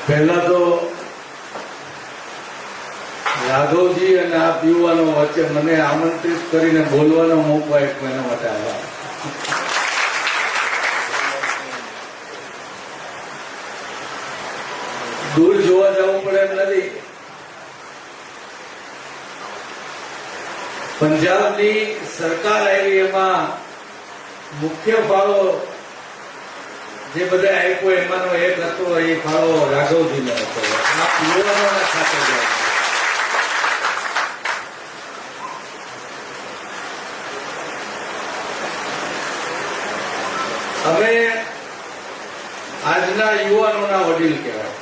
પહેલા તો રાઘવજી અને આ યુવાનો વચ્ચે મને આમંત્રિત કરીને બોલવાનો મોકો આપ્યો એના માટે આભાર. દૂર જોવા જવું પડે એમ નથી. પંજાબની સરકાર આવી એમાં મુખ્ય ફાળો જે બધા આપ્યો એમાંનો એક હતો, એ ફાળો રાઘવજીનો હતો. આ યુવાનોના ખાતે જાય. હવે આજના યુવાનોના વડીલ કહેવાય.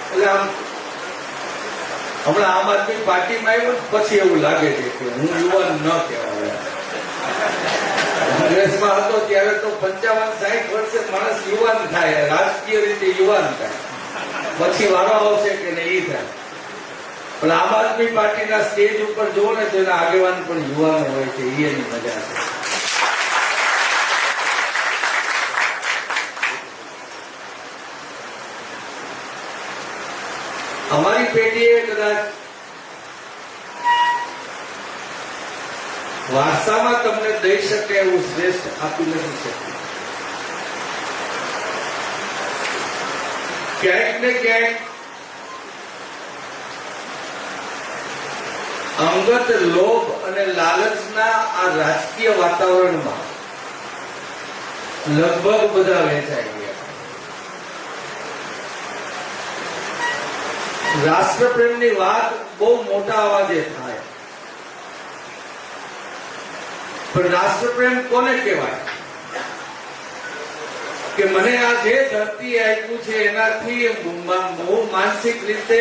એટલે આમ હમણાં આમ આદમી પાર્ટીમાં આવ્યો પછી એવું લાગે છે કે હું યુવાન ન કહેવાય. કોંગ્રેસમાં હતો ત્યારે તો 55-60 વર્ષે માણસ યુવાન થાય, રાજકીય રીતે યુવાન થાય. પછી વારો આવશે કે નહીં થાય. પણ આમ આદમી પાર્ટીના સ્ટેજ ઉપર જુઓ ને તો એના આગેવાન પણ યુવાનો હોય છે. એની મજા છે. અમારી પેઢીએ કદાચ વારસામાં તમને દઈ શકે એવું શ્રેષ્ઠ આપી નથી શક્યું. ક્યાંક ને ક્યાંક અંગત લોભ અને લાલચના આ રાજકીય વાતાવરણમાં લગભગ બધા વહેંચાઈ ગયા. રાષ્ટ્રપ્રેમની વાત બહુ મોટા અવાજે થાય, પણ રાષ્ટ્રપ્રેમ કોને કહેવાય? કે મને આ જે ધરતી આપ્યું છે એનાથી હું માનસિક રીતે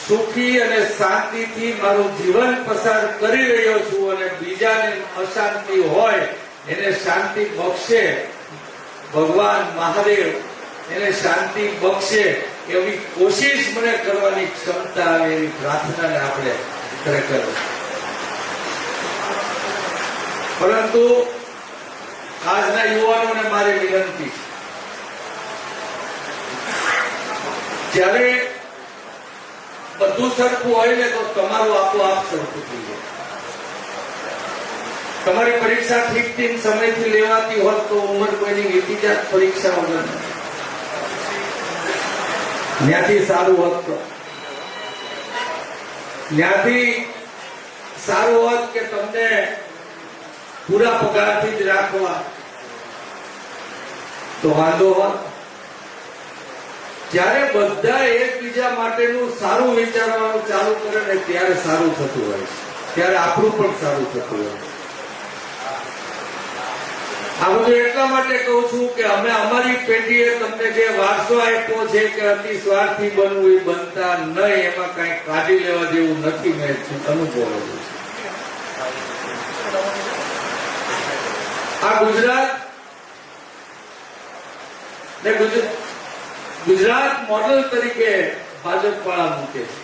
સુખી અને શાંતિથી મારું જીવન પસાર કરી રહ્યો છું, અને બીજાને અશાંતિ હોય એને શાંતિ બક્ષે ભગવાન મહાદેવ, એને શાંતિ બક્ષે એવી કોશિશ મને કરવાની ક્ષમતા આવે, એવી પ્રાર્થનાને આપણે ખરેખર. પરંતુ આજના યુવાનોને મારી વિનંતી, જ્યારે બધું સરખું હોય ને તો તમારું આપોઆપ સરખું થઈ જાય. તમારી પરીક્ષા ઠીક સમયથી લેવાતી હોત તો ઉંમર કોઈની વીતી જાત પરીક્ષા વગર. ત્યાંથી સારું હોત તો ત્યાંથી સારું હોત કે તમને પૂરા પગારથી જ રાખવા તો વાંધો હોત. જ્યારે બધા એકબીજા માટેનું સારું વિચારવાનું ચાલુ કરે ને ત્યારે સારું થતું હોય છે, ત્યારે આપણું પણ સારું થતું હોય. આ બધું એટલા માટે કહું છું કે અમે અમારી પેઢીએ તમને જે વારસો આપ્યો છે કે અતિ સ્વાર્થી બનવું, એ બનતા નહીં. એમાં કઈ કાઢી લેવા જેવું નથી. મેં અનુભવેલું છે. આ ગુજરાત મોડલ તરીકે ભાજપ વાળા મૂકે છે.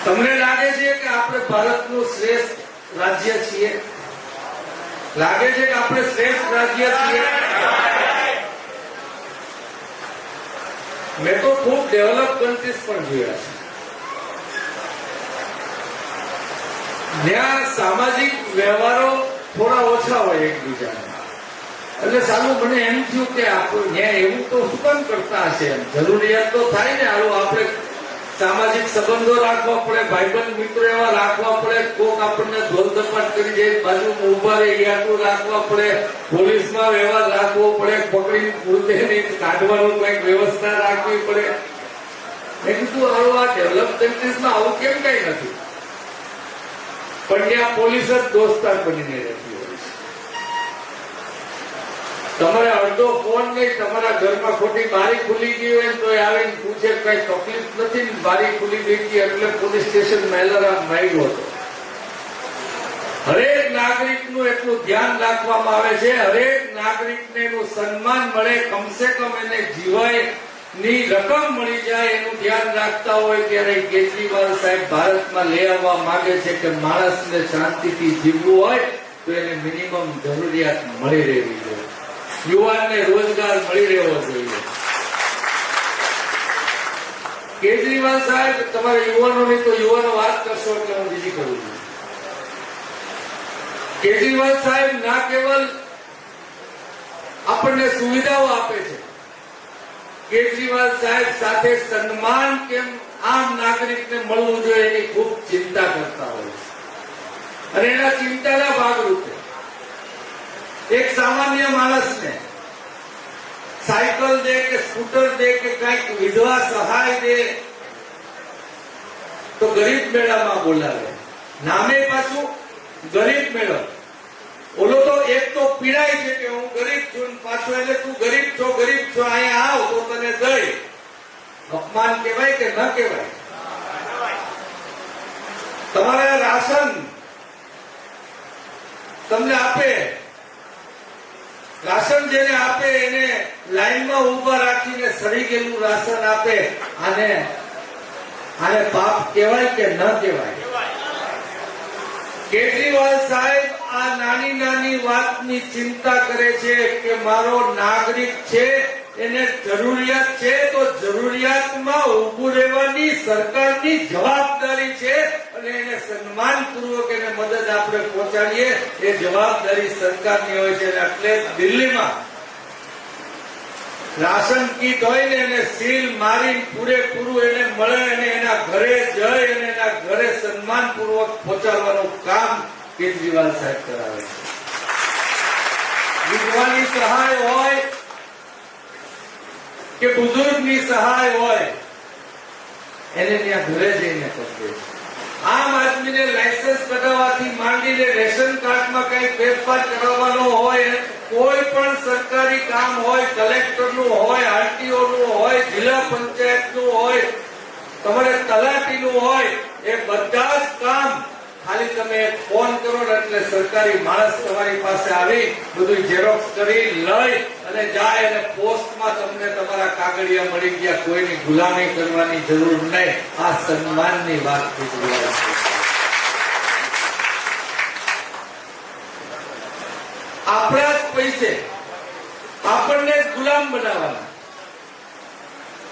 તમને લાગે છે કે આપણે ભારતનું શ્રેષ્ઠ રાજ્ય છીએ? લાગે છે કે આપણે શ્રેષ્ઠ રાજ્ય છીએ? મેં તો ખૂબ ડેવલપ કન્ટ્રીઝ પણ જોયા છે. ત્યાં સામાજિક વ્યવહારો થોડા ઓછા હોય એકબીજાના. એટલે સાલું મને એમ થયું કે ત્યાં એવું તો શું કામ કરતા હશે? જરૂરિયાત તો થાય ને. આવું આપણે સામાજિક સંબંધો રાખવા પડે, ભાઈબંધ મિત્રો એવા રાખવા પડે. કોક આપણને ધોલધપાટ કરી જાય, બાજુ ઉભા રહે યાતું રાખવા પડે, પોલીસમાં વ્યવહાર રાખવો પડે, પકડી મૃતદેહને કાઢવાનું કઈક વ્યવસ્થા રાખવી પડે. મેં કીધું આવું આ ડેવલપ કન્ટ્રીઝમાં આવું કેમ કઈ નથી? પણ ત્યાં પોલીસ જ દોસ્તાર બનીને રહેતી હોય છે. તમારે અડધો ફોન નહીં, તમારા ઘરમાં ખોટી બારી ખુલી ગઈ હોય તો આવીને પૂછે કઈ તકલીફ નથી ને, બારી ખુલી ગઈ હતી એટલે પોલીસ સ્ટેશન મેલરામ માંગ્યો હતો. હરેક નાગરિકનું એટલું ધ્યાન રાખવામાં આવે છે, હરેક નાગરિકને એનું સન્માન મળે, કમસે કમ એને જીવાય ની રકમ મળી જાય એનું ધ્યાન રાખતા હોય. ત્યારે કેજરીવાલ સાહેબ ભારતમાં લઈ આવવા માંગે છે કે માણસને શાંતિથી જીવવું હોય તો એને મિનિમમ જરૂરિયાત મળી રહેવી જોઈએ. યુવાનને રોજગાર મળી રહેવો જોઈએ. કેજરીવાલ સાહેબ, તમારા યુવાનોની તો યુવાનો વાત કરશો એટલે હું બીજી કરું છું. કેજરીવાલ સાહેબ ના કેવલ આપણને સુવિધાઓ આપે છે, કેજરીવાલ સાહેબ સાથે સન્માન કેમ આમ નાગરિકને મળવું જોઈએ એની ખૂબ ચિંતા કરતા હોય છે. અને એના ચિંતાના ભાગરૂપે એક સામાન્ય માણસને સાયકલ દે કે સ્કૂટર દે કે કઈક વિધવા સહાય દે તો ગરીબ મેળામાં બોલાવે. નામે પાછું ગરીબ મેળો. ઓલો તો એક તો પીડાય છે કે હું ગરીબ છું, પાછું એટલે તું ગરીબ છો અહીંયા આવ તો તને દઈ. અપમાન કહેવાય કે ન કહેવાય? તમારે રાશન તમને આપે, રાશન જેને આપે એને લાઈનમાં ઉભા રાખીને સડી ગયેલું રાશન આપે. આને પાપ કહેવાય કે ન કહેવાય? કેજરીવાલ સાહેબ આ નાની નાની વાતની ચિંતા કરે છે કે મારો નાગરિક છે, એને જરૂરિયાત છે તો જરૂરિયાતમાં ઉભું રહેવાની સરકારની જવાબદારી છે અને એને સન્માનપૂર્વક એને મદદ આપણે પહોંચાડીએ એ જવાબદારી સરકારની હોય છે. એટલે દિલ્હીમાં રાશન કીટ હોય ને એને સીલ મારી પૂરેપૂરું એને મળે અને એના ઘરે જઈ અને એના ઘરે સન્માનપૂર્વક પહોંચાડવાનું કામ કેજરીવાલ સાહેબ કરાવે છે. વિધવાની સહાય હોય કે બુઝુર્ગની સહાય હોય એને ત્યાં ઘરે જઈને પહોંચે છે. આમ આદમીને લાયસન્સ કઢાવવાથી માંડીને રેશન કાર્ડમાં કઈ ફેરફાર કરાવવાનો હોય, કોઈ પણ સરકારી કામ હોય, કલેક્ટરનું હોય, આરટીઓનું હોય, જિલ્લા પંચાયતનું હોય, તમારે તલાટીનું હોય, એ બધા જ કામ ખાલી તમે એક ફોન કરો ને એટલે સરકારી માણસ તમારી પાસે આવી બધું ઝેરોક્સ કરી લઈ અને જાય અને પોસ્ટમાં તમને તમારા કાગળિયા મળી ગયા. કોઈની ગુલામી કરવાની જરૂર નહીં. આ સન્માનની વાત છે. આપણા જ પૈસે આપણને જ ગુલામ બનાવવાના.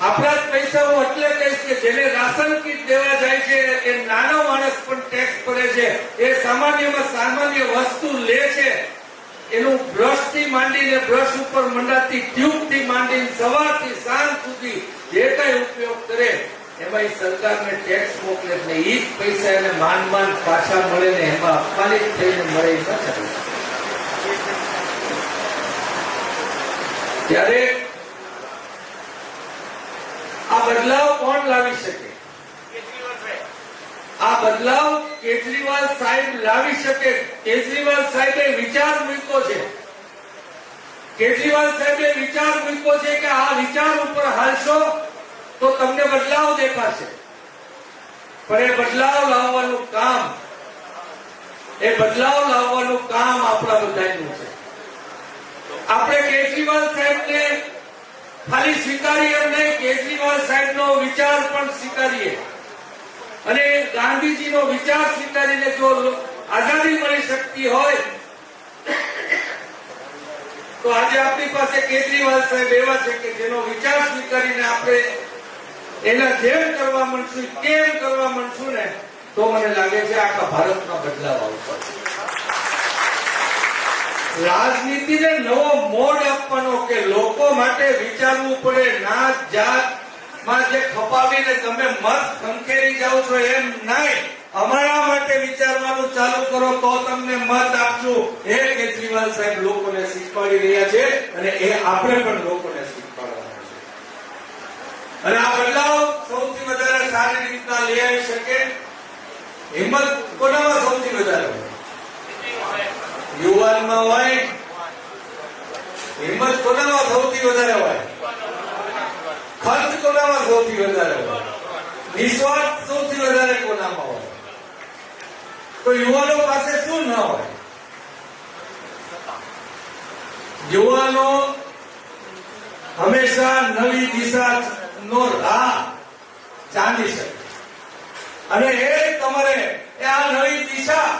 આપણા જ પૈસા હું એટલે કહીશ કે જેને રાશન કીટ દેવા જાય છે એ નાનો માણસ પણ ટેક્સ ભરે છે, એ સામાન્યમાં સામાન્ય વસ્તુ લે છે, એનું બ્રશ થી માંડીને બ્રશ ઉપર મંડાતી ટ્યુબ થી માંડીને સવારથી સાંજ સુધી જે કઈ ઉપયોગ કરે એમાં સરકારને ટેક્સ મોકલે ને એ જ પૈસા એને માંડ પાછા મળે ને એમાં અપમાનિત થઈને મળે ન ચાલે. ત્યારે આ બદલાવ કોણ લાવી શકે? આ બદલાવ કેજરીવાલ સાહેબ લાવી શકે. કેજરીવાલ સાહેબે વિચાર મૂક્યો છે. કેજરીવાલ સાહેબે વિચાર મૂક્યો છે કે આ વિચાર ઉપર હાલશો તો તમને બદલાવ દેખાશે. પણ એ બદલાવ લાવવાનું કામ આપણા બધાનું છે. આપણે કેજરીવાલ સાહેબને ખાલી સ્વીકારીએ નહીં, કેજરીવાલ સાહેબનો વિચાર પણ સ્વીકારીએ અને ગાંધીજીનો વિચાર સ્વીકારીને જો આઝાદી મળી શકતી હોય તો આજે આપણી પાસે કેજરીવાલ સાહેબ એવા છે કે જેનો વિચાર સ્વીકારીને આપણે એના જેમ કરવા માંડશું, કેમ કરવા માંડશું ને તો મને લાગે છે આખા ભારતમાં બદલાવ આવશે. રાજનીતિને નવો મોડ આપવાનો કે લોકો માટે વિચારવું પડે. નાત જાત માં જે ખપાવીને તમે મત ખંખેરી જાઓ છો એમ નહીં, અમારા માટે વિચારવાનું ચાલુ કરો તો તમને મત આપશું. એ કેજરીવાલ સાહેબ લોકોને શીખવાડી રહ્યા છે અને એ આપણે પણ લોકોને શીખવાડવાના છે. અને આ બદલાવ સૌથી વધારે સારી રીતના લઈ આવી શકે હિંમત કોનામાં સૌથી વધારે હોય? યુવાનમાં હોય. હિંમત કોનામાં સૌથી વધારે હોય? ખર્ચ કોનામાં સૌથી વધારે હોય? નિસ્વાર્થ સૌથી વધારે કોનામાં હોય? તો યુવાનો પાસે શું ન હોય? યુવાનો હંમેશા નવી દિશા નો રાહ ચાંદી શકે અને એ તમારે આ નવી દિશા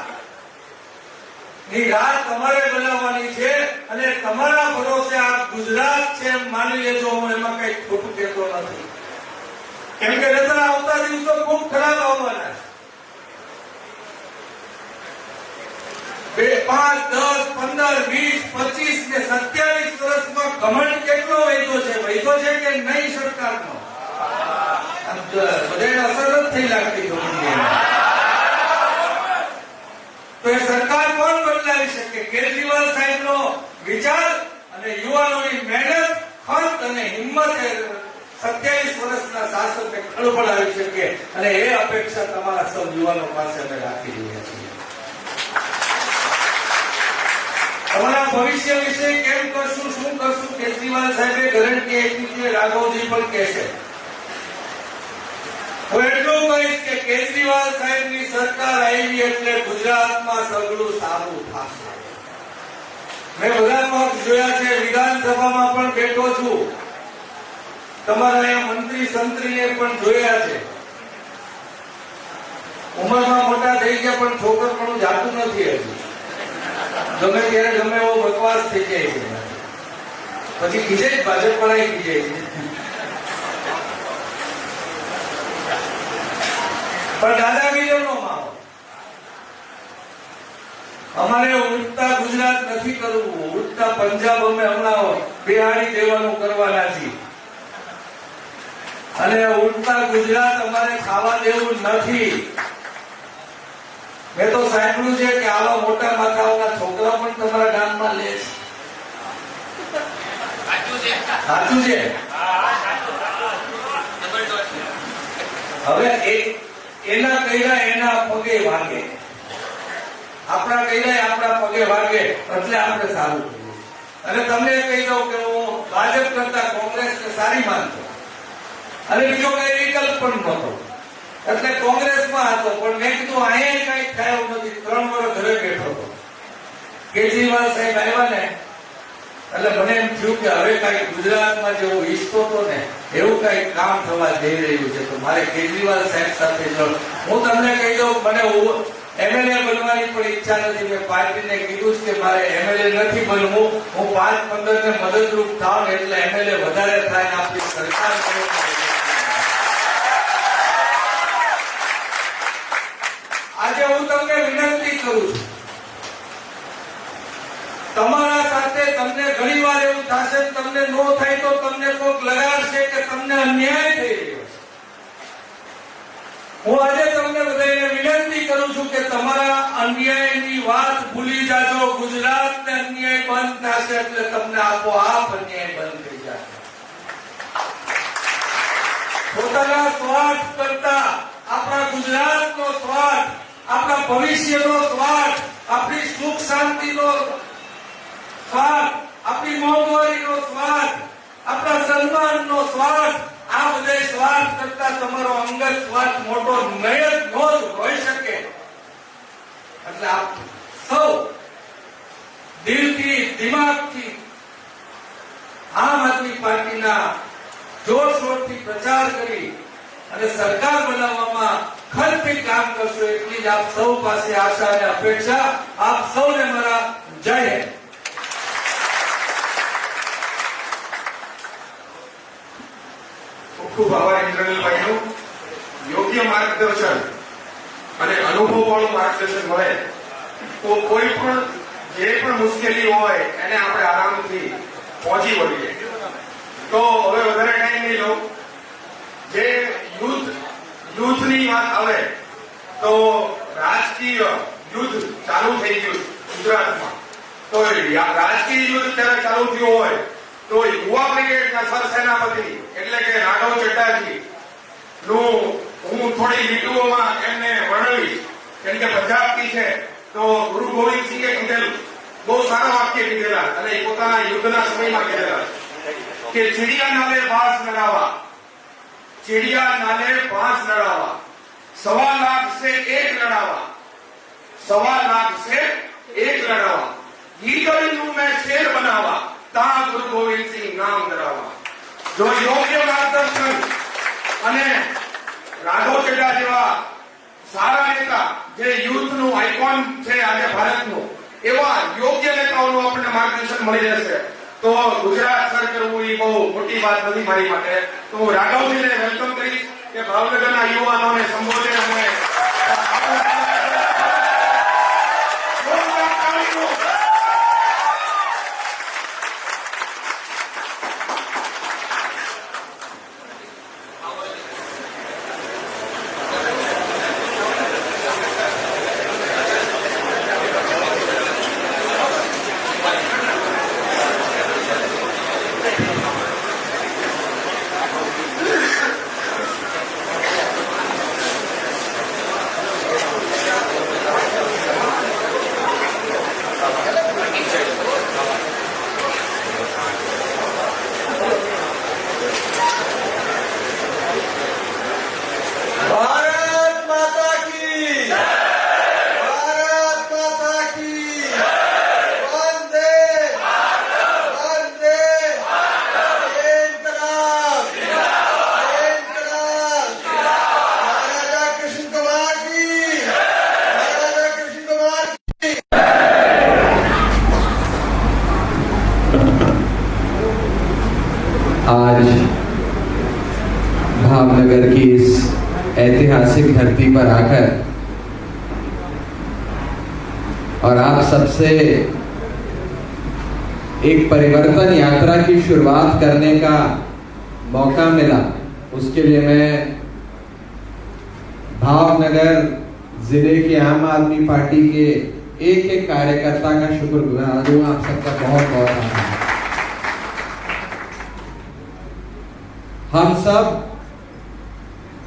ની રાહ તમારે બનાવવાની છે અને તમારા ભરોસે આ ગુજરાત છે એમ માની લેજો, હું એમાં કઈ ખોટું કહેતો નથી, કેમ કે નહીંતર આવતા દિવસો ખૂબ ખરાબ આવવાના છે. 5, 10, 15, 20, 25 ને 27 વર્ષમાં ઘમંડ કેટલો વધ્યો છે કે નહીં સરકારનો? બધાને અસર જ થઈ લાગતી ઘમંડની. તો એ સરકાર કોણ બદલાવી શકે? કેજરીવાલ સાહેબનો વિચાર અને યુવાનોની મહેનત, ખંત અને હિંમત 27 વર્ષના શાસનને ખળભળાવી શકે, અને એ અપેક્ષા તમારા સૌ યુવાનો પાસે અમે રાખી રહ્યા છીએ. તમારા ભવિષ્ય વિશે કેમ કરશું, શું કરશું, કેજરીવાલ સાહેબે ગેરંટી આપી છે, રાઘવજી પણ કહેશે. હું એટલું કહીશ કે કેજરીવાલ સાહેબની સરકાર આવી એટલે ગુજરાતમાં સગળું સારું થશે. મેં બધા પક્ષ જોયા છે, વિધાનસભામાં પણ બેઠો છું, તમારા અહીંયા મંત્રી સંત્રીને પણ જોયા છે. ઉંમરમાં મોટા થઈ ગયા પણ છોકરપણું જાતું નથી હજી. ગમે ત્યારે ગમે એવો બકવાસ થઈ જાય છે, પછી ખીજાય જ, ભાજપ પડાઈ ખીજાય છે. પણ દાદાગીરીનો માહોલ. અમારે ઉડતા ગુજરાત નથી કરવું, ઉડતા પંજાબ અમે હમણાં બિહારી દેવાનું કરવાના છીએ, અને ઉડતા ગુજરાત અમારે ખાવા દેવું નથી. મેં તો સાંભળ્યું છે કે આવા મોટા માથાઓના છોકરા પણ તમારા ગામમાં લે છે. સાચું છે? હવે એના કૈરા એના પગે વાગે, આપણા કૈરા આપણા પગે વાગે, એટલે આપણે સારું કરીએ. અને તમને કહી દઉં કે હું ભાજપ કરતા કોંગ્રેસને સારી માનતો, અને બીજો કઈ વિકલ્પ પણ નહોતો, એટલે કોંગ્રેસમાં હતો. પણ મેં કીધું અહીંયા કઈ થાય એવું નથી. 3 વર્ષ ઘરે બેઠો હતો. કેજરીવાલ સાહેબ આવ્યા ને એટલે મને એમ થયું કે હવે કઈ ગુજરાતમાં જેવું ઈચ્છતો હતો ને એવું કઈ કામ થવા જઈ રહ્યું છે, તો મારે કેજરીવાલ સાહેબ સાથે હું તમને કહી દઉં, મને એમએલએ બનવાની પણ ઈચ્છા નથી. મેં પાર્ટીને કીધું કે મારે એમએલએ નથી બનવું, હું 5-15 ને મદદરૂપ થાવ ને એટલે એમએલએ વધારે થાય ને આપણી સરકાર. આજે હું તમને વિનંતી કરું છું, તમારા સાથે તમને ઘણી વાર એવું થશે, તમને નો થાય તો તમને કોક લગાડશે કે તમને અન્યાય થઈ રહ્યો છે. હું આજે તમને બધાને વિનંતી કરું છું કે તમારા અન્યાયની વાત ભૂલી જાજો. ગુજરાતને અન્યાય બંધ થશે એટલે તમને આપોઆપ અન્યાય બંધ થઈ જશે. પોતાના સ્વાર્થ કરતા આપણા ગુજરાતનો સ્વાર્થ, આપણા ભવિષ્યનો સ્વાર્થ, આપણી સુખ શાંતિનો સ્વાર્થ, આપણી મોંઘવારીનો સ્વાર્થ, આપણા સન્માનનો સ્વાર્થ, આ બધા સ્વાર્થ કરતા તમારો અંગત સ્વાર્થ મોટો નહીં જ હોઈ શકે. એટલે આપ સૌ દિલથી, દિમાગથી આમ આદમી પાર્ટીના જોરશોરથી પ્રચાર કરી અને સરકાર બનાવવામાં ખંતથી કામ કરશો, એટલી જ આપ સૌ પાસે આશા અને અપેક્ષા. આપ સૌને મારા જય હિન્દ. ખૂબ આભાર ઇન્દ્રનીલભાઈનું. યોગ્ય માર્ગદર્શન અને અનુભવવાળું માર્ગદર્શન મળે તો કોઈ પણ જે પણ મુશ્કેલી હોય એને આપણે આરામથી પહોંચી વળીએ. તો હવે વધારે ટાઈમ નહીં લઉં. જે યુદ્ધની વાત આવે તો રાજકીય યુદ્ધ ચાલુ થઈ ગયું ગુજરાતમાં. તો રાજકીય યુદ્ધ ત્યારે ચાલુ થયું હોય તો યુવા બ્રિગેડના સરસેનાપતિ એટલે કે રાઘવ ચડ્ડાજી નું હું થોડી લીટીઓમાં એમને વર્ણવીશ, કેમ કે પંજાબથી છે. તો ગુરુ ગોવિંદસિંહે કીધેલું બહુ સારા વાક્ય કીધેલા, અને એ પોતાના યુદ્ધના સમયમાં કીધેલા કે ચીડિયા નાલે બાંસ લડાવા, ચીડિયા નાલે બાંસ લડાવા, 1.25 લાખ से 1 लड़ावा, 1.25 लाख से 1 लड़ावा, ईगलનું મેં શેર બનાવા, તા ગુરુ ગોવિંદસિંહ નામ ધરાવા. જો યોગ્ય માર્ગદર્શન અને રાઘવ ચડ્ડા જેવા સારા નેતા, જે યુથનું આઇકોન છે આજે ભારતનું, એવા યોગ્ય નેતાઓનું આપણને માર્ગદર્શન મળી રહેશે તો ગુજરાત સર કરવું એ બહુ મોટી વાત નથી મારી માટે. તો હું રાઘવજીને વેલકમ કરીશ કે ભાવનગરના યુવાનોને સંબોધે અને आज भावनगर की इस ऐतिहासिक धरती पर आकर और आप सबसे एक परिवर्तन यात्रा की शुरुआत करने का मौका मिला, उसके लिए मैं भावनगर जिले के आम आदमी पार्टी के एक एक कार्यकर्ता का शुक्रगुजार हूं। आप सबका बहुत बहुत आभार। हम सब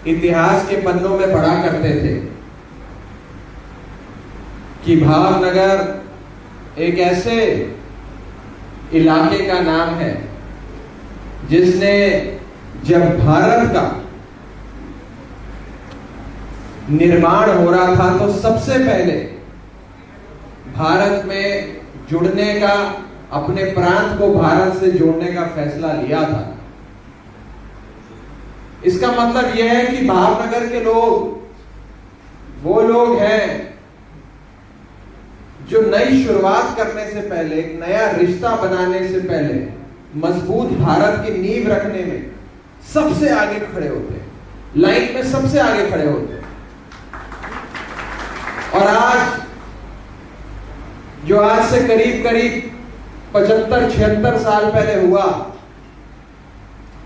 इतिहास के पन्नों में पढ़ा करते थे कि भावनगर एक ऐसे इलाके का नाम है जिसने जब भारत का निर्माण हो रहा था तो सबसे पहले भारत में जुड़ने का, अपने प्रांत को भारत से जोड़ने का फैसला लिया था। इसका मतलब यह है कि भावनगर के लोग वो लोग हैं जो नई शुरुआत करने से पहले, एक नया रिश्ता बनाने से पहले मजबूत भारत की नींव रखने में सबसे आगे खड़े होते हैं, लाइन में सबसे आगे खड़े होते हैं। और आज से करीब करीब 75-76 साल पहले हुआ,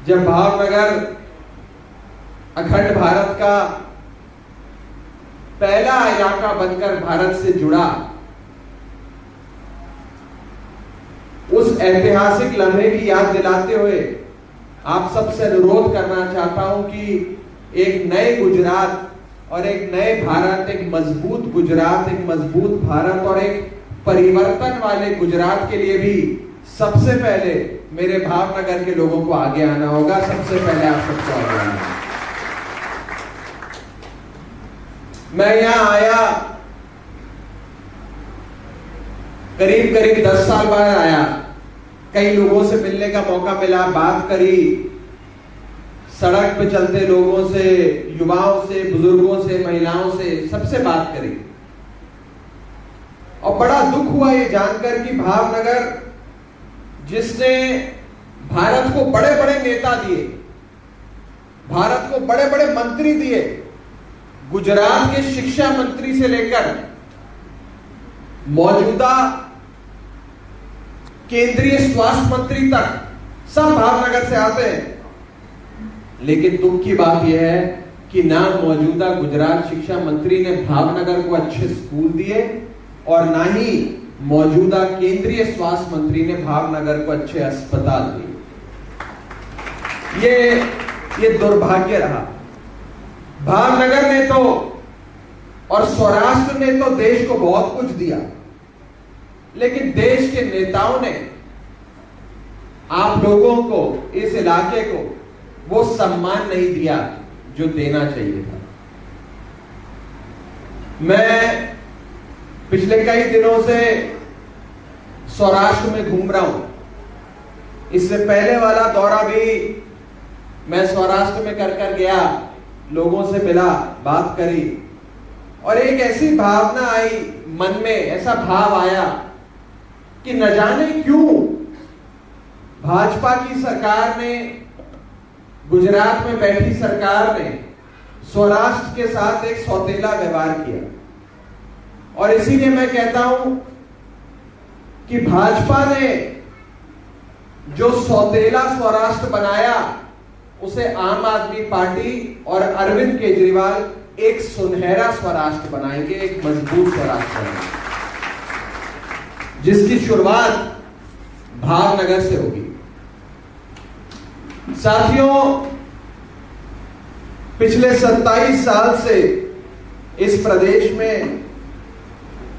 जब भावनगर अखंड भारत का पहला इलाका बनकर भारत से जुड़ा, उस ऐतिहासिक लम्हे की याद दिलाते हुए आप सबसे अनुरोध करना चाहता हूं कि एक नए गुजरात और एक नए भारत, एक मजबूत गुजरात, एक मजबूत भारत और एक परिवर्तन वाले गुजरात के लिए भी सबसे पहले मेरे भावनगर के लोगों को आगे आना होगा। सबसे पहले आप सबको आगे आना होगा। मैं यहां आया करीब 10 साल बाद आया। कई लोगों से मिलने का मौका मिला, बात करी, सड़क पे चलते लोगों से, युवाओं से, बुजुर्गों से, महिलाओं से, सबसे बात करी। और बड़ा दुख हुआ ये जानकर कि भावनगर, जिसने भारत को बड़े बड़े नेता दिए, भारत को बड़े बड़े मंत्री दिए, गुजरात के शिक्षा मंत्री से लेकर मौजूदा केंद्रीय स्वास्थ्य मंत्री तक सब भावनगर से आते हैं। लेकिन दुख की बात यह है कि ना मौजूदा गुजरात शिक्षा मंत्री ने भावनगर को अच्छे स्कूल दिए और ना ही मौजूदा केंद्रीय स्वास्थ्य मंत्री ने भावनगर को अच्छे अस्पताल दिए। ये दुर्भाग्य रहा। भावनगर ने तो और सौराष्ट्र ने तो देश को बहुत कुछ दिया, लेकिन देश के नेताओं ने आप लोगों को, इस इलाके को वो सम्मान नहीं दिया जो देना चाहिए था। मैं पिछले कई दिनों से सौराष्ट्र में घूम रहा हूं। इससे पहले वाला दौरा भी मैं सौराष्ट्र में कर गया, लोगों से मिला, बात करी और एक ऐसी भावना आई मन में, ऐसा भाव आया कि न जाने क्यों भाजपा की सरकार ने, गुजरात में बैठी सरकार ने स्वराष्ट्र के साथ एक सौतेला व्यवहार किया। और इसीलिए मैं कहता हूं कि भाजपा ने जो सौतेला स्वराष्ट्र बनाया, उसे आम आदमी पार्टी और अरविंद केजरीवाल एक सुनहरा स्वराष्ट्र बनाएंगे, एक मजबूत स्वराष्ट्र बनाएंगे, जिसकी शुरुआत भावनगर से होगी। साथियों, पिछले 27 साल से इस प्रदेश में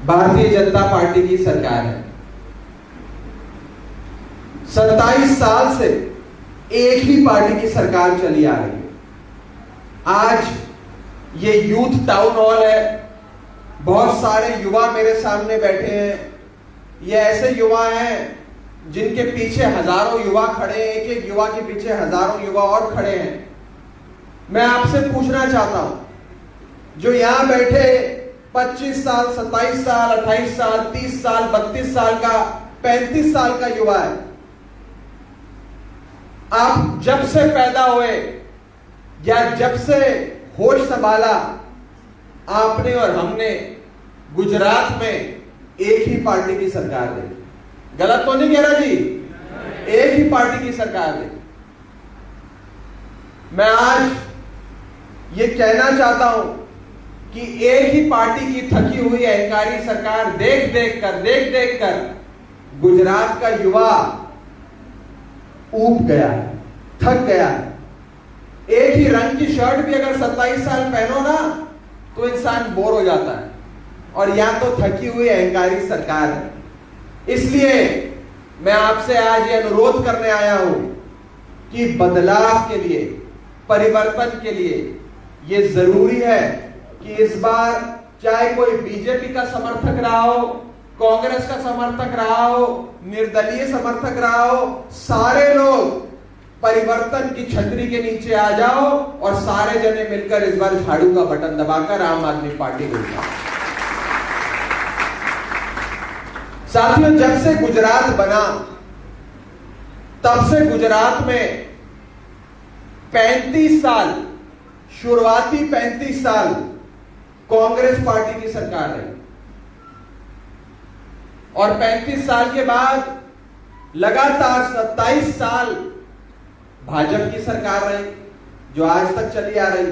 भारतीय जनता पार्टी की सरकार है। 27 साल से एक ही पार्टी की सरकार चली आ रही है। आज ये यूथ टाउन हॉल है, बहुत सारे युवा मेरे सामने बैठे हैं। ये ऐसे युवा हैं जिनके पीछे हजारों युवा खड़े हैं, एक एक युवा के पीछे हजारों युवा और खड़े हैं। मैं आपसे पूछना चाहता हूं, जो यहां बैठे 25 साल, 27 साल, 28 साल, 30 साल, 32 साल का, 35 साल का युवा है, आप जब से पैदा हुए या जब से होश संभाला, आपने और हमने गुजरात में एक ही पार्टी की सरकार देखी। गलत तो नहीं कह रहा जी? एक ही पार्टी की सरकार देखी। मैं आज ये कहना चाहता हूं कि एक ही पार्टी की थकी हुई अहंकारी सरकार देख देख कर गुजरात का युवा ऊब गया है, थक गया है। एक ही रंग की शर्ट भी अगर 27 साल पहनो ना, तो इंसान बोर हो जाता है। और यहां तो थकी हुई अहंकारी सरकार है। इसलिए मैं आपसे आज ये अनुरोध करने आया हूं कि बदलाव के लिए, परिवर्तन के लिए ये जरूरी है कि इस बार चाहे कोई बीजेपी का समर्थक रहा हो, कांग्रेस का समर्थक रहा हो, निर्दलीय समर्थक रहा हो, सारे लोग परिवर्तन की छतरी के नीचे आ जाओ और सारे जने मिलकर इस बार झाड़ू का बटन दबाकर आम आदमी पार्टी को जिताओ। साथियों, जब से गुजरात बना तब से गुजरात में 35 साल, शुरुआती 35 साल कांग्रेस पार्टी की सरकार रही और 35 साल के बाद लगातार 27 साल भाजपा की सरकार रही, जो आज तक चली आ रही।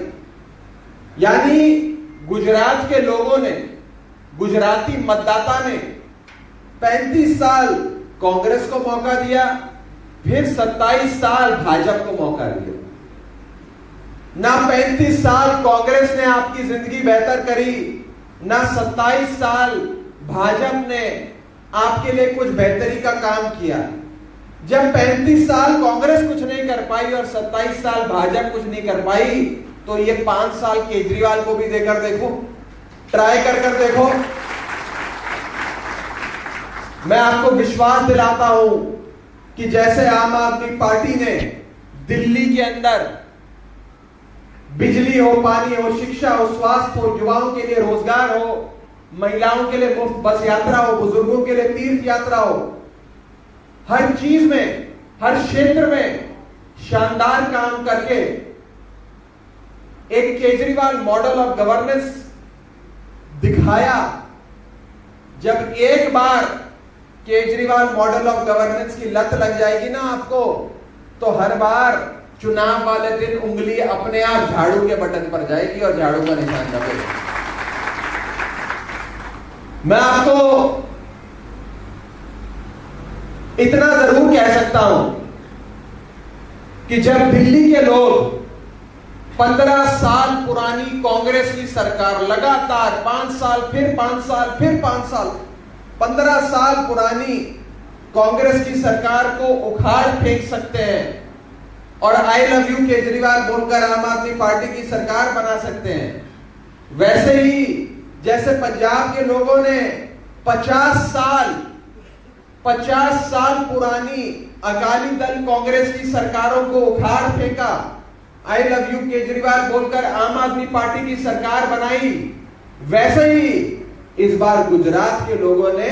यानी गुजरात के लोगों ने, गुजराती मतदाता ने 35 साल कांग्रेस को मौका दिया, फिर 27 साल भाजपा को मौका दिया। ना 35 साल कांग्रेस ने आपकी जिंदगी बेहतर करी, ना 27 साल भाजपा ने आपके लिए कुछ बेहतरी का काम किया। जब 35 साल कांग्रेस कुछ नहीं कर पाई और 27 साल भाजपा कुछ नहीं कर पाई, तो ये 5 साल केजरीवाल को भी देकर देखो, ट्राई कर देखो। मैं आपको विश्वास दिलाता हूं कि जैसे आम आदमी पार्टी ने दिल्ली के अंदर बिजली हो, पानी हो, शिक्षा हो, स्वास्थ्य हो, युवाओं के लिए रोजगार हो, महिलाओं के लिए मुफ्त बस यात्रा हो, बुजुर्गों के लिए तीर्थ यात्रा हो, हर चीज में, हर क्षेत्र में शानदार काम करके एक केजरीवाल मॉडल ऑफ गवर्नेंस दिखाया। जब एक बार केजरीवाल मॉडल ऑफ गवर्नेंस की लत लग जाएगी ना आपको, तो हर बार चुनाव वाले दिन उंगली अपने आप झाड़ू के बटन पर जाएगी और झाड़ू का निशान दबेगा। मैं आपको इतना जरूर कह सकता हूं कि जब दिल्ली के लोग 15 साल पुरानी कांग्रेस की सरकार लगातार 5 साल, फिर 5 साल, फिर 5 साल, 15 साल पुरानी कांग्रेस की सरकार को उखाड़ फेंक सकते हैं और आई लव यू केजरीवाल बोलकर आम आदमी पार्टी की सरकार बना सकते हैं, वैसे ही जैसे पंजाब के लोगों ने 50 साल पुरानी अकाली दल कांग्रेस की सरकारों को उखाड़ फेंका, आई लव यू केजरीवाल बोलकर आम आदमी पार्टी की सरकार बनाई, वैसे ही इस बार गुजरात के लोगों ने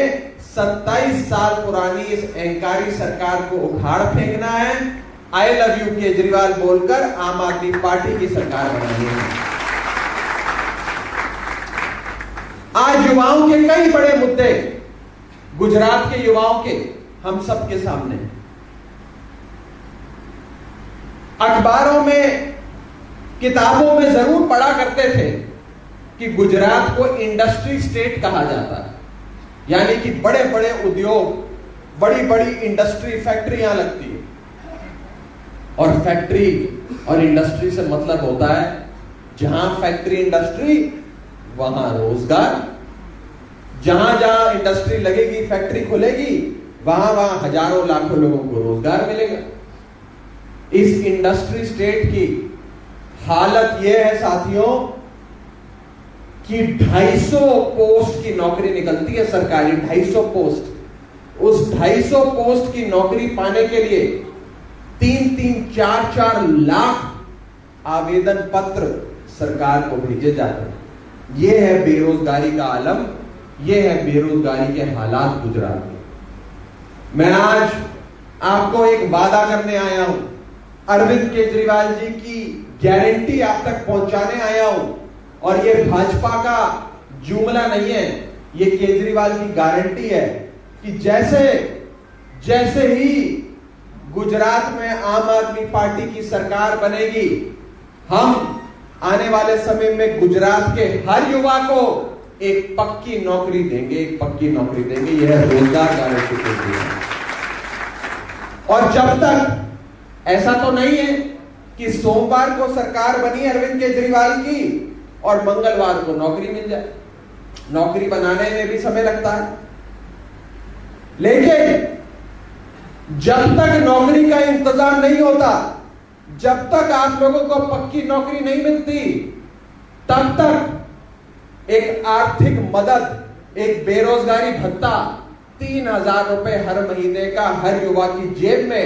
27 साल पुरानी इस अहंकारी सरकार को उखाड़ फेंकना है, आई लव यू केजरीवाल बोलकर आम आदमी पार्टी की सरकार बनानी है। आज युवाओं के कई बड़े मुद्दे, गुजरात के युवाओं के, हम सबके सामने हैं। अखबारों में, किताबों में जरूर पढ़ा करते थे कि गुजरात को इंडस्ट्री स्टेट कहा जाता है, यानी कि बड़े बड़े उद्योग, बड़ी बड़ी इंडस्ट्री, फैक्ट्रियां लगती है। और फैक्ट्री और इंडस्ट्री से मतलब होता है जहां फैक्ट्री इंडस्ट्री वहां रोजगार, जहां जहां इंडस्ट्री लगेगी, फैक्ट्री खुलेगी, वहां वहां हजारों लाखों लोगों को रोजगार मिलेगा। इस इंडस्ट्री स्टेट की हालत यह है साथियों कि 250 पोस्ट की नौकरी निकलती है सरकारी, 250 पोस्ट। उस 250 पोस्ट की नौकरी पाने के लिए 3-3, 4-4 लाख आवेदन पत्र सरकार को भेजे जाते हैं। यह है बेरोजगारी का आलम, यह है बेरोजगारी के हालात गुजरात में। मैं आज आपको एक वादा करने आया हूं, अरविंद केजरीवाल जी की गारंटी आप तक पहुंचाने आया हूं। और यह भाजपा का जुमला नहीं है, यह केजरीवाल की गारंटी है कि जैसे जैसे ही गुजरात में आम आदमी पार्टी की सरकार बनेगी, हम आने वाले समय में गुजरात के हर युवा को एक पक्की नौकरी देंगे, एक पक्की नौकरी देंगे। यह रोजगार गारंटी केजरीवाल। और जब तक ऐसा तो नहीं है कि सोमवार को सरकार बनी अरविंद केजरीवाल की और मंगलवार को नौकरी मिल जाए। नौकरी बनाने में भी समय लगता है, लेकिन जब तक नौकरी का इंतजाम नहीं होता, जब तक आप लोगों को पक्की नौकरी नहीं मिलती, तब तक एक आर्थिक मदद, एक बेरोजगारी भत्ता 3,000 रुपए हर महीने का हर युवा की जेब में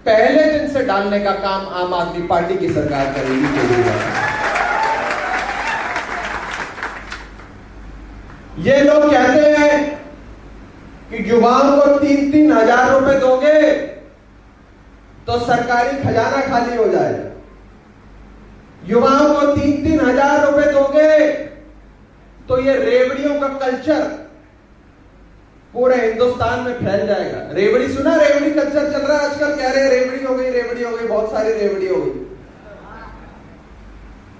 पहले दिन से डालने का काम आम आदमी पार्टी की सरकार करेगी। ये लोग कहते हैं कि युवाओं को 3-3 हजार रुपए दोगे तो सरकारी खजाना खाली हो जाएगा। युवाओं को 3-3 हजार रुपए दोगे तो ये रेवड़ियों का कल्चर पूरे हिंदुस्तान में फैल जाएगा। रेवड़ी सुना, रेवड़ी कल्चर चल रहा है आजकल, कह रहे हैं रेवड़ी हो गई, रेवड़ी हो गई, बहुत सारी रेवड़ी हो गई।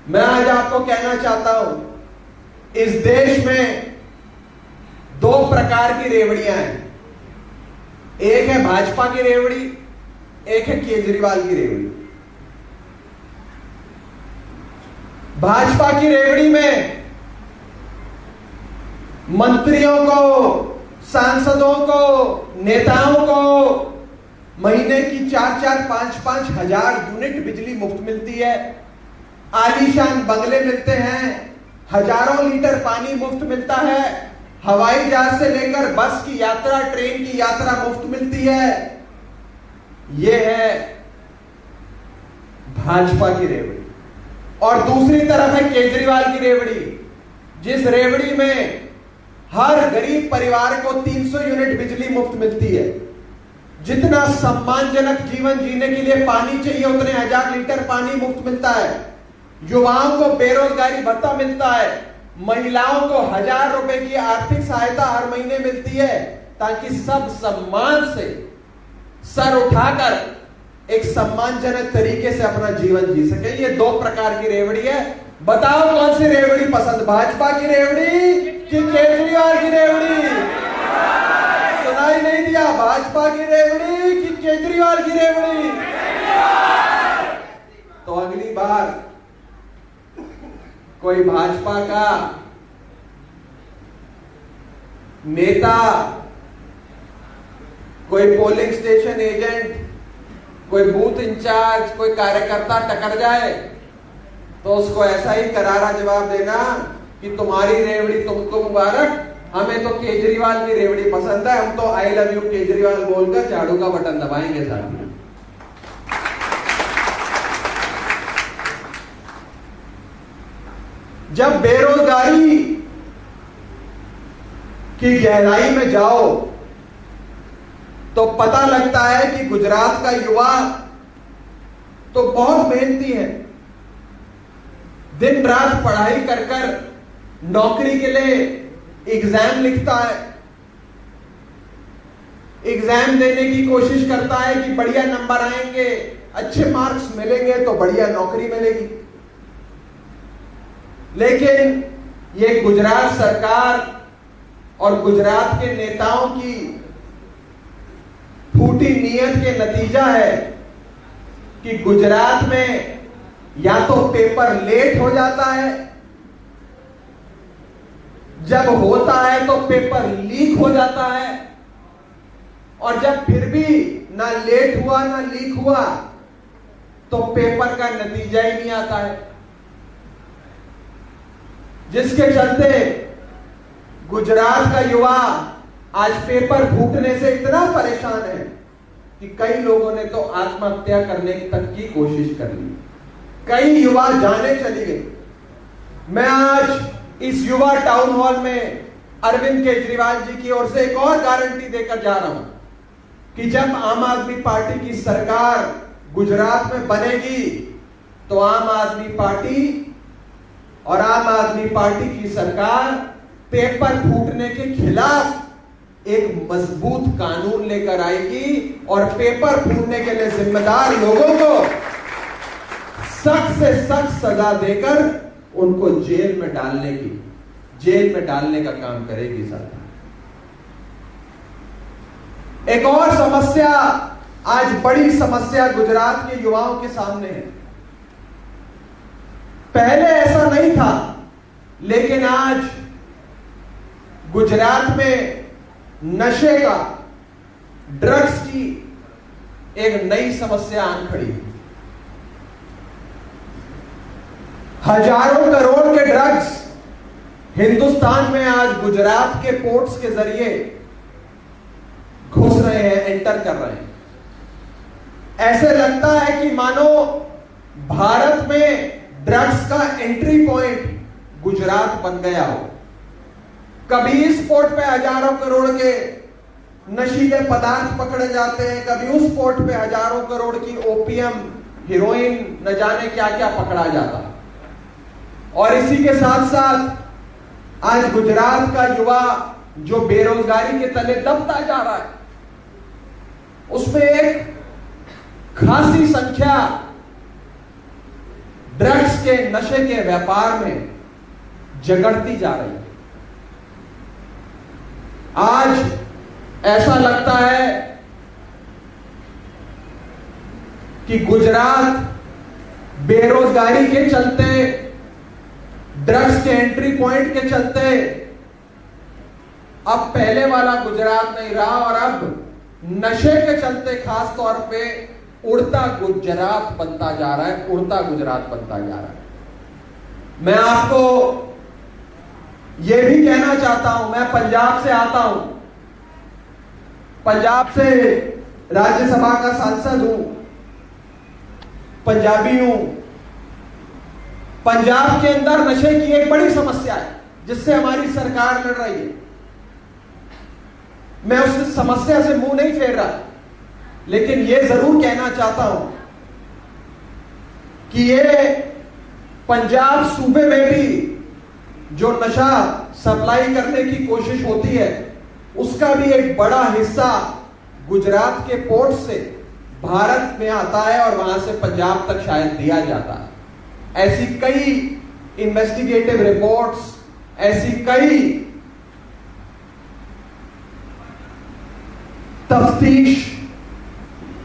मैं आज आपको कहना चाहता हूं, इस देश में 2 प्रकार की रेवड़ियां हैं। एक है भाजपा की रेवड़ी, एक है केजरीवाल की रेवड़ी। भाजपा की रेवड़ी में मंत्रियों को, सांसदों को, नेताओं को महीने की 4-4, 5-5 हजार यूनिट बिजली मुफ्त मिलती है। आलीशान बंगले मिलते हैं, हजारों लीटर पानी मुफ्त मिलता है, हवाई जहाज से लेकर बस की यात्रा, ट्रेन की यात्रा मुफ्त मिलती है। यह है भाजपा की रेवड़ी। और दूसरी तरफ है केजरीवाल की रेवड़ी, जिस रेवड़ी में हर गरीब परिवार को 300 यूनिट बिजली मुफ्त मिलती है। जितना सम्मानजनक जीवन जीने के लिए पानी चाहिए उतने 1000 लीटर पानी मुफ्त मिलता है। युवाओं को बेरोजगारी भत्ता मिलता है। महिलाओं को 1000 रुपए की आर्थिक सहायता हर महीने मिलती है, ताकि सब सम्मान से सर उठाकर एक सम्मानजनक तरीके से अपना जीवन जी सके। ये 2 प्रकार की रेवड़ी है। बताओ कौन सी रेवड़ी पसंद, भाजपा की रेवड़ी कि केजरीवाल की रेवड़ी? सुनाई नहीं दिया, भाजपा की रेवड़ी कि केजरीवाल की रेवड़ी? तो अगली बार कोई भाजपा का नेता, कोई पोलिंग स्टेशन एजेंट, कोई बूथ इंचार्ज, कोई कार्यकर्ता टकर जाए तो उसको ऐसा ही करारा जवाब देना कि तुम्हारी रेवड़ी तुमको मुबारक, हमें तो केजरीवाल की रेवड़ी पसंद है, हम तो आई लव यू केजरीवाल बोलकर झाड़ू का बटन दबाएंगे साथ। जब बेरोजगारी की गहराई में जाओ तो पता लगता है कि गुजरात का युवा तो बहुत मेहनती है, दिन रात पढ़ाई कर कर नौकरी के लिए एग्जाम लिखता है, एग्जाम देने की कोशिश करता है कि बढ़िया नंबर आएंगे, अच्छे मार्क्स मिलेंगे तो बढ़िया नौकरी मिलेगी। लेकिन ये गुजरात सरकार और गुजरात के नेताओं की फूटी नीयत के नतीजा है कि गुजरात में या तो पेपर लेट हो जाता है, जब होता है तो पेपर लीक हो जाता है, और जब फिर भी ना लेट हुआ ना लीक हुआ तो पेपर का नतीजा ही नहीं आता है, जिसके चलते गुजरात का युवा आज पेपर फूटने से इतना परेशान है कि कई लोगों ने तो आत्महत्या करने तक की कोशिश कर ली, कई युवा जाने चली गई। मैं आज इस युवा टाउन हॉल में अरविंद केजरीवाल जी की ओर से एक और गारंटी देकर जा रहा हूं कि जब आम आदमी पार्टी की सरकार गुजरात में बनेगी तो आम आदमी पार्टी और आम आदमी पार्टी की सरकार पेपर फूटने के खिलाफ एक मजबूत कानून लेकर आएगी और पेपर फूटने के लिए जिम्मेदार लोगों को सख्त से सख्त सजा देकर उनको जेल में डालने का काम करेगी सरकार। एक और समस्या, आज बड़ी समस्या गुजरात के युवाओं के सामने है। पहले ऐसा नहीं था, लेकिन आज गुजरात में नशे का, ड्रग्स की एक नई समस्या आन खड़ी है। हजारों करोड़ के ड्रग्स हिंदुस्तान में आज गुजरात के पोर्ट्स के जरिए घुस रहे हैं, एंटर कर रहे हैं। ऐसे लगता है कि मानो भारत में ड्रग्स का एंट्री पॉइंट गुजरात बन गया हो। कभी इस पोर्ट पे हजारों करोड़ के नशीले पदार्थ पकड़े जाते हैं, कभी उस पोर्ट पे हजारों करोड़ की ओपीएम, हीरोइन, न जाने क्या क्या पकड़ा जाता है। और इसी के साथ साथ आज गुजरात का युवा जो बेरोजगारी के तले दबता जा रहा है, उसमें एक खासी संख्या ड्रग्स के, नशे के व्यापार में जगड़ती जा रही है। आज ऐसा लगता है कि गुजरात बेरोजगारी के चलते, ड्रग्स के एंट्री पॉइंट के चलते अब पहले वाला गुजरात नहीं रहा, और अब नशे के चलते खास तौर पे उड़ता गुजरात बनता जा रहा है, उड़ता गुजरात बनता जा रहा है। मैं आपको यह भी कहना चाहता हूं, मैं पंजाब से आता हूं, पंजाब से राज्यसभा का सांसद हूं, पंजाबी हूं। पंजाब के अंदर नशे की एक बड़ी समस्या है जिससे हमारी सरकार लड़ रही है। मैं उस समस्या से मुंह नहीं फेर रहा, लेकिन यह जरूर कहना चाहता हूं कि ये पंजाब सूबे में भी जो नशा सप्लाई करने की कोशिश होती है, उसका भी एक बड़ा हिस्सा गुजरात के पोर्ट से भारत में आता है और वहां से पंजाब तक शायद दिया जाता है। ऐसी कई इन्वेस्टिगेटिव रिपोर्ट्स, ऐसी कई तफ्तीश,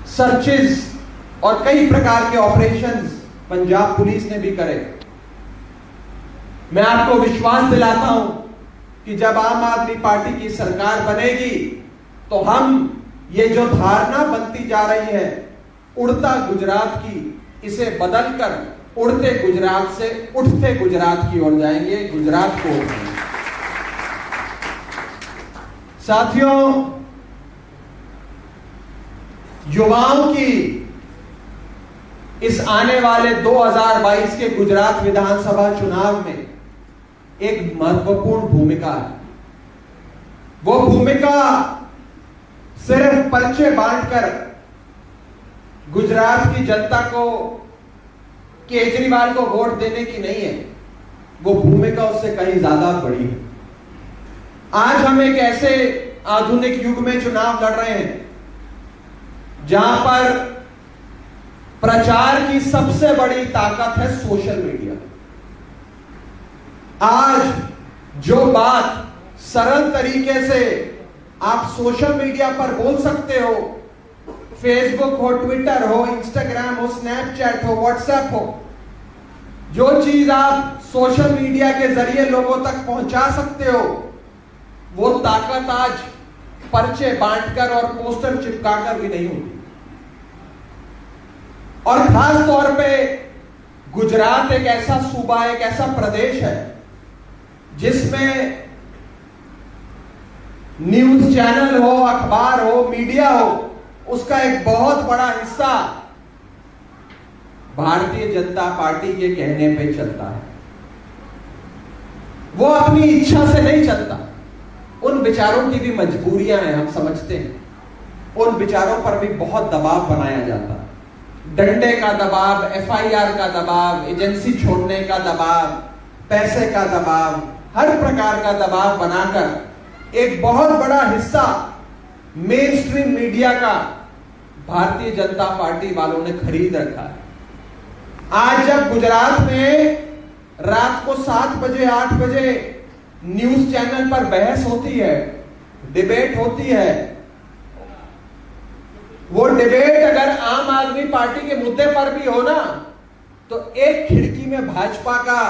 सर्चेस और कई प्रकार के ऑपरेशंस पंजाब पुलिस ने भी करे। मैं आपको विश्वास दिलाता हूं कि जब आम आदमी पार्टी की सरकार बनेगी तो हम ये जो धारणा बनती जा रही है उड़ता गुजरात की, इसे बदलकर उड़ते गुजरात से उठते गुजरात की ओर जाएंगे, गुजरात को उठाएंगे। साथियों, युवाओं की इस आने वाले 2022 के गुजरात विधानसभा चुनाव में एक महत्वपूर्ण भूमिका है। वो भूमिका सिर्फ पर्चे बांटकर गुजरात की जनता को केजरीवाल को वोट देने की नहीं है, वो भूमिका उससे कहीं ज्यादा बड़ी है। आज हम एक ऐसे आधुनिक युग में चुनाव लड़ रहे हैं जहां पर प्रचार की सबसे बड़ी ताकत है सोशल मीडिया। आज जो बात सरल तरीके से आप सोशल मीडिया पर बोल सकते हो, फेसबुक हो, ट्विटर हो, इंस्टाग्राम हो, स्नैपचैट हो, व्हाट्सएप हो, जो चीज आप सोशल मीडिया के जरिए लोगों तक पहुंचा सकते हो, वो ताकत आज पर्चे बांटकर और पोस्टर चिपकाकर भी नहीं होती। और खास तौर पे गुजरात एक ऐसा सूबा, एक ऐसा प्रदेश है जिसमें न्यूज चैनल हो, अखबार हो, मीडिया हो, उसका एक बहुत बड़ा हिस्सा भारतीय जनता पार्टी के कहने पे चलता है। वो अपनी इच्छा से नहीं चलता, उन विचारों की भी मजबूरियां हैं, हम समझते हैं। उन विचारों पर भी बहुत दबाव बनाया जाता है, डंडे का दबाव, एफआईआर का दबाव, एजेंसी छोड़ने का दबाव, पैसे का दबाव, हर प्रकार का दबाव बनाकर एक बहुत बड़ा हिस्सा मेन स्ट्रीम मीडिया का भारतीय जनता पार्टी वालों ने खरीद रखा है। आज जब गुजरात में रात को 7 बजे 8 बजे न्यूज चैनल पर बहस होती है, डिबेट होती है, वो डिबेट अगर आम आदमी पार्टी के मुद्दे पर भी हो ना, तो एक खिड़की में भाजपा का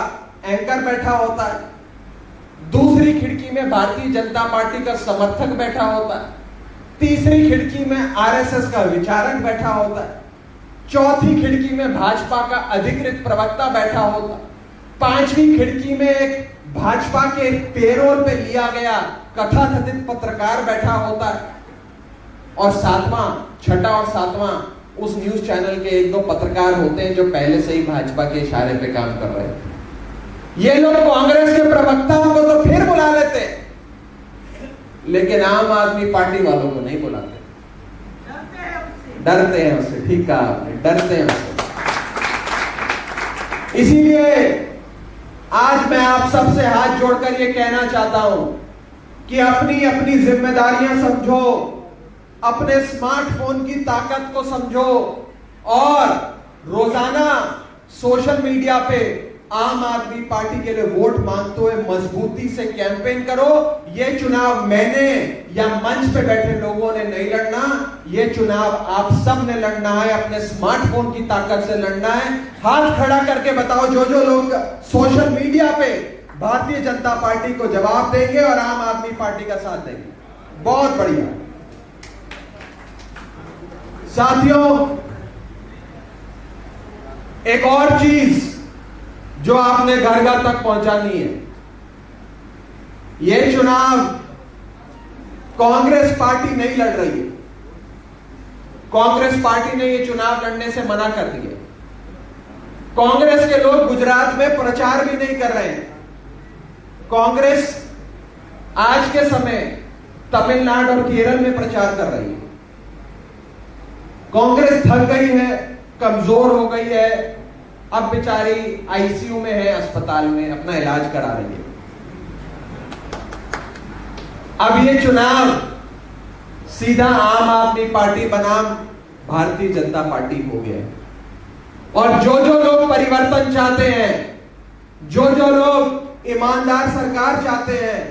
एंकर बैठा होता है, दूसरी खिड़की में भारतीय जनता पार्टी का समर्थक बैठा होता है, तीसरी खिड़की में आरएसएस का विचारक बैठा होता है, चौथी खिड़की में भाजपा का अधिकृत प्रवक्ता बैठा होता है, पांचवी खिड़की में एक भाजपा के पेरोल पे लिया गया कथाकथित पत्रकार बैठा होता है, और छठा और सातवां उस न्यूज चैनल के 1-2 पत्रकार होते हैं जो पहले से ही भाजपा के इशारे पे काम कर रहे हैं। ये लोग कांग्रेस के प्रवक्ताओं को तो फिर बुला लेते, लेकिन आम आदमी पार्टी वालों को नहीं बुलाते, डरते हैं उससे। ठीक कहा आपने, डरते हैं उससे। इसीलिए आज मैं आप सबसे हाथ जोड़कर ये कहना चाहता हूं कि अपनी अपनी जिम्मेदारियां समझो, अपने स्मार्टफोन की ताकत को समझो, और रोजाना सोशल मीडिया पे आम आदमी पार्टी के लिए वोट मांगते हुए मजबूती से कैंपेन करो। ये चुनाव मैंने या मंच पे बैठे लोगों ने नहीं लड़ना, ये चुनाव आप सब ने लड़ना है, अपने स्मार्टफोन की ताकत से लड़ना है। हाथ खड़ा करके बताओ जो लोग सोशल मीडिया पे भारतीय जनता पार्टी को जवाब देंगे और आम आदमी पार्टी का साथ देंगे। बहुत बढ़िया साथियों, एक और चीज जो आपने घर घर तक पहुंचानी है, यह चुनाव कांग्रेस पार्टी नहीं लड़ रही है। कांग्रेस पार्टी ने यह चुनाव लड़ने से मना कर दिया। कांग्रेस के लोग गुजरात में प्रचार भी नहीं कर रहे हैं। कांग्रेस आज के समय तमिलनाडु और केरल में प्रचार कर रही है। कांग्रेस थक गई है, कमजोर हो गई है, अब बेचारी आईसीयू में है, अस्पताल में अपना इलाज करा रही है। अब ये चुनाव सीधा आम आदमी पार्टी बनाम भारतीय जनता पार्टी हो गया है। और जो लोग परिवर्तन चाहते हैं, जो लोग ईमानदार सरकार चाहते हैं,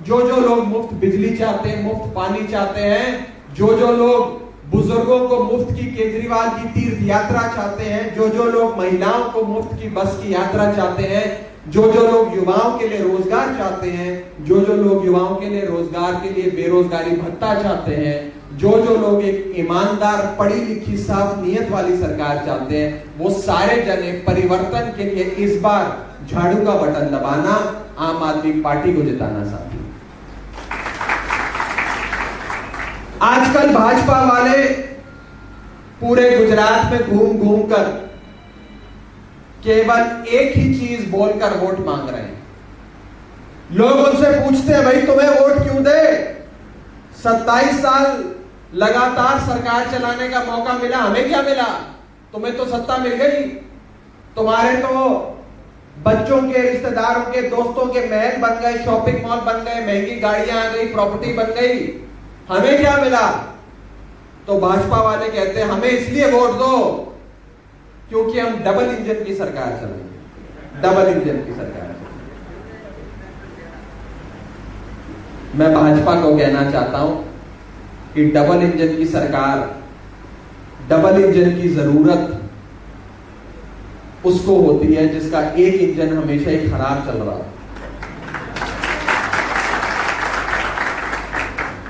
जो लोग मुफ्त बिजली चाहते हैं, मुफ्त पानी चाहते हैं, जो लोग बुजुर्गों को मुफ्त की केजरीवाल की तीर्थ यात्रा चाहते हैं, जो लोग महिलाओं को मुफ्त की बस की यात्रा चाहते हैं, जो लोग युवाओं के लिए रोजगार चाहते हैं, जो लोग युवाओं के लिए रोजगार के लिए बेरोजगारी भत्ता चाहते हैं, जो लोग एक ईमानदार पढ़ी लिखी साफ नीयत वाली सरकार चाहते हैं, वो सारे जने परिवर्तन के लिए इस बार झाड़ू का बटन दबाना, आम आदमी पार्टी को जिताना साथी। आजकल भाजपा वाले पूरे गुजरात में घूम घूम कर केवल एक ही चीज बोलकर वोट मांग रहे हैं। लोग उनसे पूछते हैं, भाई तुम्हें वोट क्यों दे? 27 साल लगातार सरकार चलाने का मौका मिला, हमें क्या मिला? तुम्हें तो सत्ता मिल गई, तुम्हारे तो बच्चों के, रिश्तेदारों के, दोस्तों के महल बन गए, शॉपिंग मॉल बन गए, महंगी गाड़ियां आ गई, प्रॉपर्टी बन गई। हमें क्या मिला? तो भाजपा वाले कहते हैं हमें इसलिए वोट दो क्योंकि हम डबल इंजन की सरकार चलाएंगे, डबल इंजन की सरकार। मैं भाजपा को कहना चाहता हूं कि डबल इंजन की सरकार, डबल इंजन की जरूरत उसको होती है जिसका एक इंजन हमेशा ही खराब चल रहा है।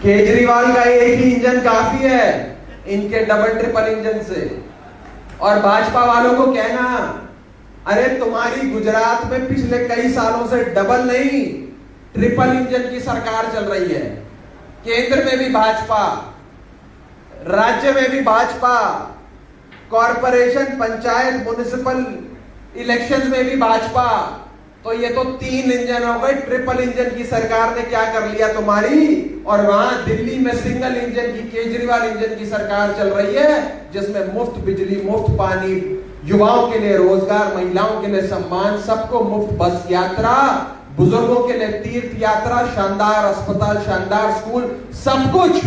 केजरीवाल का एक ही इंजन काफी है इनके डबल ट्रिपल इंजन से। और भाजपा वालों को कहना, अरे तुम्हारी गुजरात में पिछले कई सालों से डबल नहीं ट्रिपल इंजन की सरकार चल रही है। केंद्र में भी भाजपा, राज्य में भी Bhajpa, corporation, panchayat, municipal elections में भी भाजपा। तो ये तो तीन इंजन हो गए। ट्रिपल इंजन की सरकार ने क्या कर लिया तुम्हारी, और वहां दिल्ली में सिंगल इंजन की, केजरीवाल इंजन की सरकार चल रही है जिसमें मुफ्त बिजली, मुफ्त पानी, युवाओं के लिए रोजगार, महिलाओं के लिए सम्मान, सबको मुफ्त बस यात्रा, बुजुर्गों के लिए तीर्थ यात्रा, शानदार अस्पताल, शानदार स्कूल, सब कुछ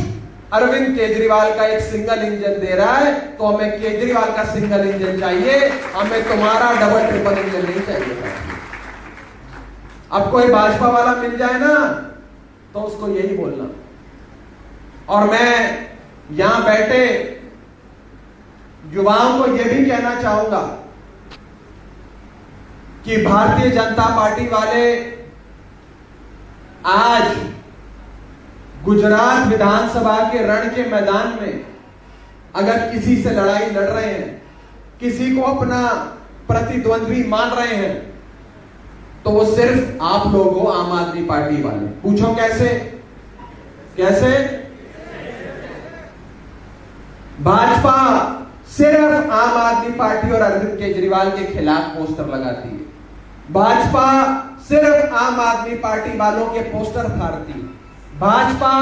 अरविंद केजरीवाल का एक सिंगल इंजन दे रहा है। तो हमें केजरीवाल का सिंगल इंजन चाहिए, हमें तुम्हारा डबल ट्रिपल इंजन नहीं चाहिए। अब कोई भाजपा वाला मिल जाए ना तो उसको यही बोलना। और मैं यहां बैठे युवाओं को यह भी कहना चाहूंगा कि भारतीय जनता पार्टी वाले आज गुजरात विधानसभा के रण के मैदान में अगर किसी से लड़ाई लड़ रहे हैं, किसी को अपना प्रतिद्वंद्वी मान रहे हैं, तो वो सिर्फ आप लोग हो, आम आदमी पार्टी वाले। पूछो कैसे? कैसे? भाजपा सिर्फ आम आदमी पार्टी और अरविंद केजरीवाल के खिलाफ पोस्टर लगाती है। भाजपा सिर्फ आम आदमी पार्टी वालों के पोस्टर फाड़ती है। भाजपा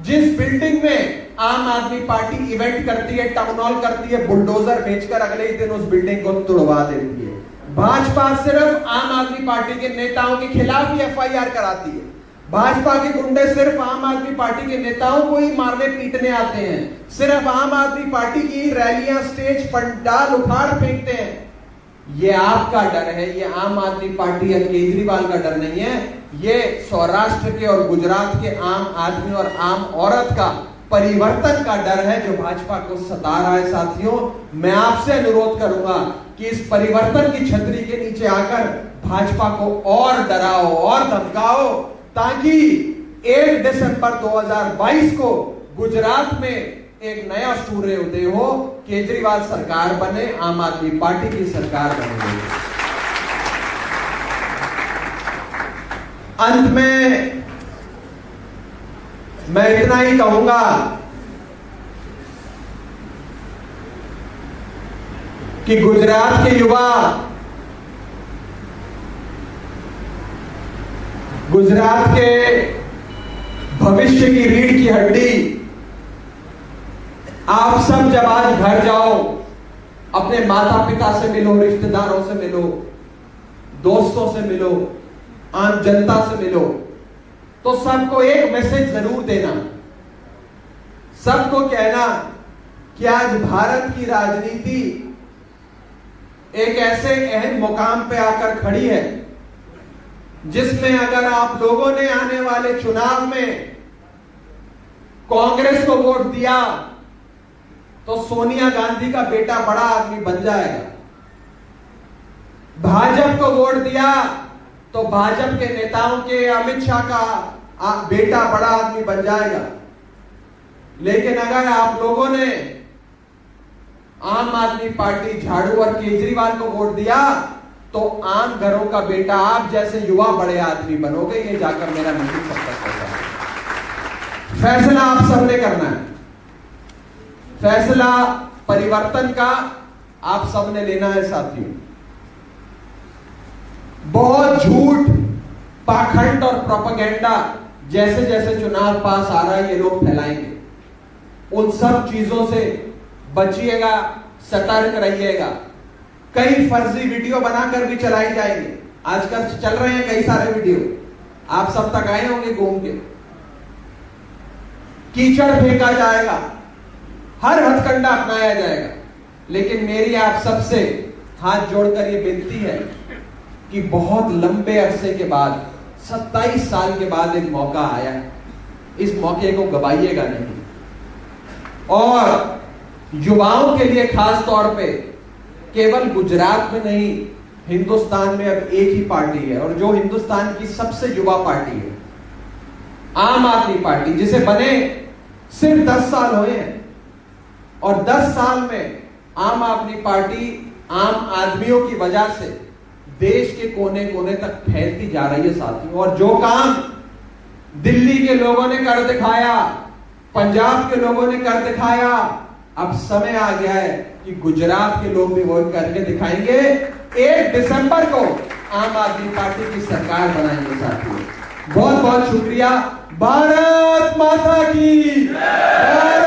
जिस बिल्डिंग में आम आदमी पार्टी इवेंट करती है, टाउन हॉल करती है, बुलडोजर भेजकर अगले ही दिन उस बिल्डिंग को तोड़वा देती है। भाजपा सिर्फ आम आदमी पार्टी के नेताओं के खिलाफ ही एफआईआर कराती है। भाजपा के गुंडे सिर्फ आम आदमी पार्टी के नेताओं को ही मारने पीटने आते हैं। सिर्फ आम आदमी पार्टी की रैलियां, स्टेज, पंडाल उखाड़ फेंकते हैं। ये आपका डर है, ये आम आदमी पार्टी या केजरीवाल का डर नहीं है। ये सौराष्ट्र के और गुजरात के आम आदमी और आम औरत का परिवर्तन का डर है जो भाजपा को सता रहा है। साथियों, मैं आपसे अनुरोध करूंगा कि इस परिवर्तन की छतरी के नीचे आकर भाजपा को और डराओ और धमकाओ, ताकि 1 दिसंबर 2022 को गुजरात में एक नया सूर्योदय हो, केजरीवाल सरकार बने, आम आदमी पार्टी की सरकार बने। अंत में मैं इतना ही कहूंगा कि गुजरात के युवा, गुजरात के भविष्य की रीढ़ की हड्डी, आप सब जब आज घर जाओ, अपने माता पिता से मिलो, रिश्तेदारों से मिलो, दोस्तों से मिलो, आम जनता से मिलो, तो सबको एक मैसेज जरूर देना। सबको कहना कि आज भारत की राजनीति एक ऐसे अहम मुकाम पे आकर खड़ी है जिसमें अगर आप लोगों ने आने वाले चुनाव में कांग्रेस को वोट दिया तो सोनिया गांधी का बेटा बड़ा आदमी बन जाएगा। भाजपा को वोट दिया तो भाजपा के नेताओं के, अमित शाह का बेटा बड़ा आदमी बन जाएगा। लेकिन अगर आप लोगों ने आम आदमी पार्टी, झाड़ू और केजरीवाल को वोट दिया तो आम घरों का बेटा, आप जैसे युवा बड़े आदमी बनोगे। ये जाकर मेरा मीटिंग सब तक होता है। फैसला आप सबने करना है। फैसला परिवर्तन का आप सबने लेना है साथियों। बहुत झूठ, पाखंड और प्रोपेगेंडा जैसे जैसे चुनाव पास आ रहा है ये लोग फैलाएंगे। उन सब चीजों से बचिएगा, सतर्क रहिएगा। कई फर्जी वीडियो बनाकर भी चलाई जाएंगे, आजकल चल रहे हैं कई सारे वीडियो, आप सब तक आए होंगे घूम के। कीचड़ फेंका जाएगा, हर हथकंडा अपनाया जाएगा। लेकिन मेरी आप सबसे हाथ जोड़कर यह विनती है कि बहुत लंबे अरसे के बाद, 27 साल के बाद एक मौका आया है, इस मौके को गवाइएगा नहीं। और युवाओं के लिए खास तौर पे केवल गुजरात में नहीं, हिंदुस्तान में अब एक ही पार्टी है, और जो हिंदुस्तान की सबसे युवा पार्टी है, आम आदमी पार्टी, जिसे बने सिर्फ 10 साल हुए हैं, और 10 साल में आम आदमी पार्टी आम आदमियों की वजह से देश के कोने कोने तक फैलती जा रही है साथियों। और जो काम दिल्ली के लोगों ने कर दिखाया, पंजाब के लोगों ने कर दिखाया, अब समय आ गया है कि गुजरात के लोग भी वो करके दिखाएंगे। 1 दिसंबर को आम आदमी पार्टी की सरकार बनाएंगे साथियों। बहुत बहुत शुक्रिया। भारत माता की जय।